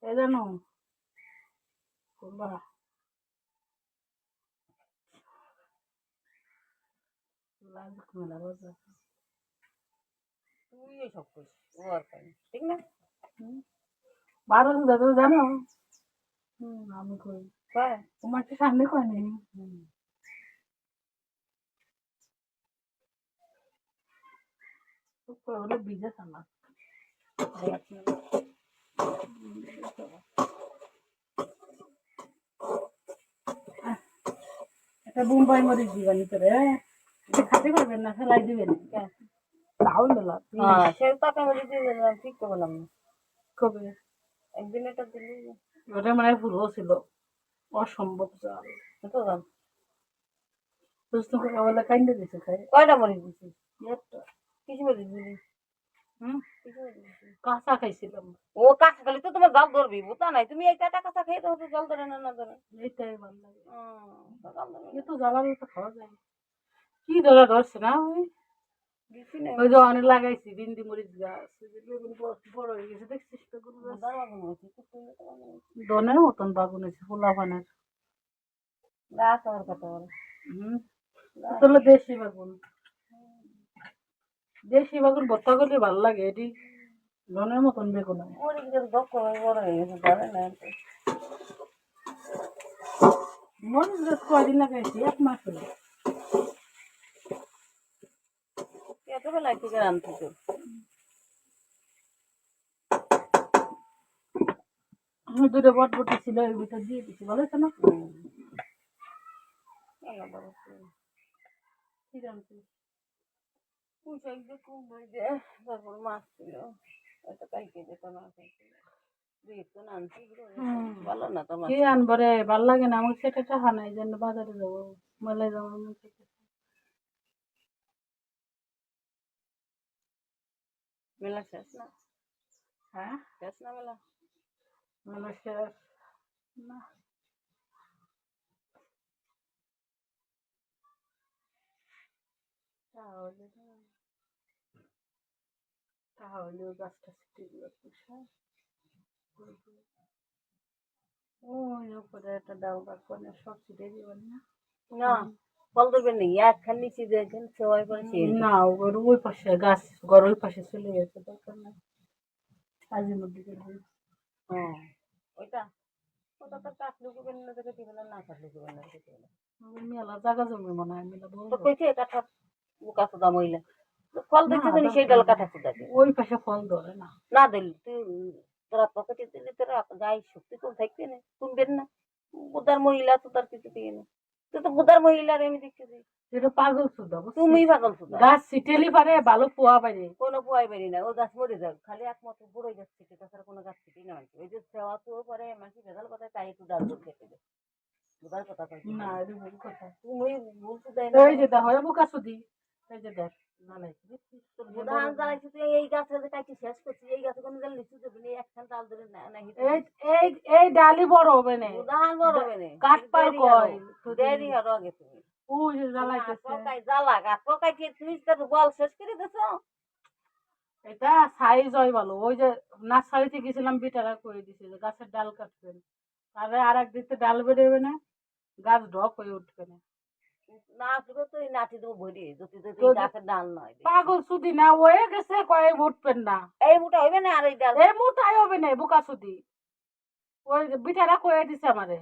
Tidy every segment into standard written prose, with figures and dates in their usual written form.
এ জানো করবা লাজ মেলা বাজার তুই এসব করিস ও আর পাই ঠিক না? 12 দাদা জানো আমি কই কয় তোমার কি সামনে কয় নেই হলো বিজা সামা একটা বোম্বাই মরিচ দিবেন ভিতরে খাতে পারবেন না ফেলাই দিবেন তাহলে লাভ হ্যাঁ সে তাকে বলি দিয়ে দিলাম ঠিক তো বললাম না কবে একদিন এটা দিলি ওটা মানে ভুলও ছিল অসম্ভব চাল তো দাম বুঝতে করে বলে কাইন্ডে দিছে খাই কয়টা মরিচ দিছিস একটা কিছু মরিচ দিলি হুম কিছু মরিচ দিছিস কাঁচা খাইছিলাম ও কাঁচা খালি তো তোমার জাল ধরবি বুঝতা নাই তুমি এই কাটা কাঁচা খেয়ে তো জল ধরে না না ধরে এইটাই ভালো লাগে জাল ধরে এ তো জ্বালানি তো খাওয়া যায় কি ধরা ধরছে না ওই দিছি না ওই যে অনেক লাগাইছি ভিন্ডি মরিচ গাছ ওই যে বেগুন বড় হয়ে গেছে দেখছিস বেগুন গাছ দার বাগুন হয়েছে দনের মতন বাগুন হয়েছে পোলা পানের গাছ আমার কথা বলে আসলে দেশি বাগুন ভর্তা করলে ভালো লাগে এটি দনের মতন বেগুন হয় মরিচ গাছ দক্ষ বড় হয়ে গেছে ধরে না মরিচ গাছ কয়দিন লাগাইছি 1 মাস হলো এত বেলায় থেকে আনতে তো আমি দুটো বটবটি ছিল এর ভিতর দিয়ে দিচ্ছি ভালো হয়েছে না কি জানছিস পুঁইশাক দিয়ে কুমড়ো দিয়ে তারপর মাছ ছিল এটা কালকে যেত না দেখতো না আনছি ভালো না তোমার কি আনবো রে ভাল লাগে না আমার সেটা টাকা নাই জন্য বাজারে যাবো মেলায় যাবো মেলা শেষ না হ্যাঁ শেষ না মেলা মেলা শেষ না তাহলেও গাছটা ছিটে দিল ওই উপরে একটা ডাল গাছ সব ছিটে দিবেন না না ফল ধরবেন নাকি একখান নিচে দেখেন সবাই করে না ওই পাশে গাছ ঘর ওই পাশে চলে গেছে দরকার নাই কাজের মধ্যে হ্যাঁ ওইটা ওটা তো কাটলে কুবেন না দেখে দিবে না না কাটলে কুবেন না দেখে দিবে না মেলা জায়গা জমি মনে হয় মেলা তো কইছে কাঠা বুকা সুদা মহিলা ফল দেখছে তুমি সেই ডাল কাঠা সুদাকে ওই পাশে ফল ধরে না না দিলি তুই তোরা পকেটে দিলি তোরা গায়ে শক্তি কম থাকবে না তুলবেন না বুদার মহিলা তো তার কিছু দিয়ে না তুই তো বুদার মহিলার আমি দেখতেছি এটা পাগল সুদা তুমি পাগল সুদা গাছ ছিটেলি পারে ভালো পোয়া পারে কোনো পোয়াই বেরি না ও গাছ মরে যাক খালি একমাত্র বুড়ো গাছ ছিটে তাছাড়া কোনো গাছ ছিটি না ওই যে সেওয়া তো পরে মাসি ভেজাল কথা তাই একটু ডাল দুধ খেতে দেয় বুদার কথা কই না এটা ভুল কথা তুমি বলছো তাই এই যে দেখো এ বোকা সুদি এই যে দেখ না নাই বুধান জ্বালাইছি তুই এই গাছে যে কাটি শেষ করছি এই গাছে কোনো জাল লিচু দেবি না একখান ডাল ধরে না এই এই এই ডালি বড় হবে না বুধান বড় হবে না কাঠ পার কয় দেরি হলো আগে তুমি ওই যে জ্বালাইতেছে পকাই জ্বালা গাছ পকাই দিয়ে তুমি তোর বল শেষ করে দিছো এটা সাইজ হয় ভালো ওই যে নার্সারিতে গেছিলাম বিটারা করে দিছে যে গাছের ডাল কাটবেন তাহলে আর একদিকে ডাল বেরোবে না গাছ ঢক হয়ে উঠবে না না তুই তো নাচি দেবো ভরি যদি যদি গাছের ডাল নয় পাগল সুদি না হয়ে গেছে কয়ে উঠবেন না এই মোটা হইবে না আর এই ডাল এই মোটাই হবে না বোকা সুদি ওই বিটারা কয়ে দিছে আমারে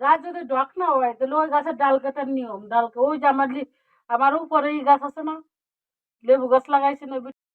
গাছ যদি ঢক না হয় তাহলে ওই গাছের ডাল কাটার নিয়ম ডালকে ওই যে আমার উপরে এই গাছ আছে না লেবু গাছ লাগাইছে না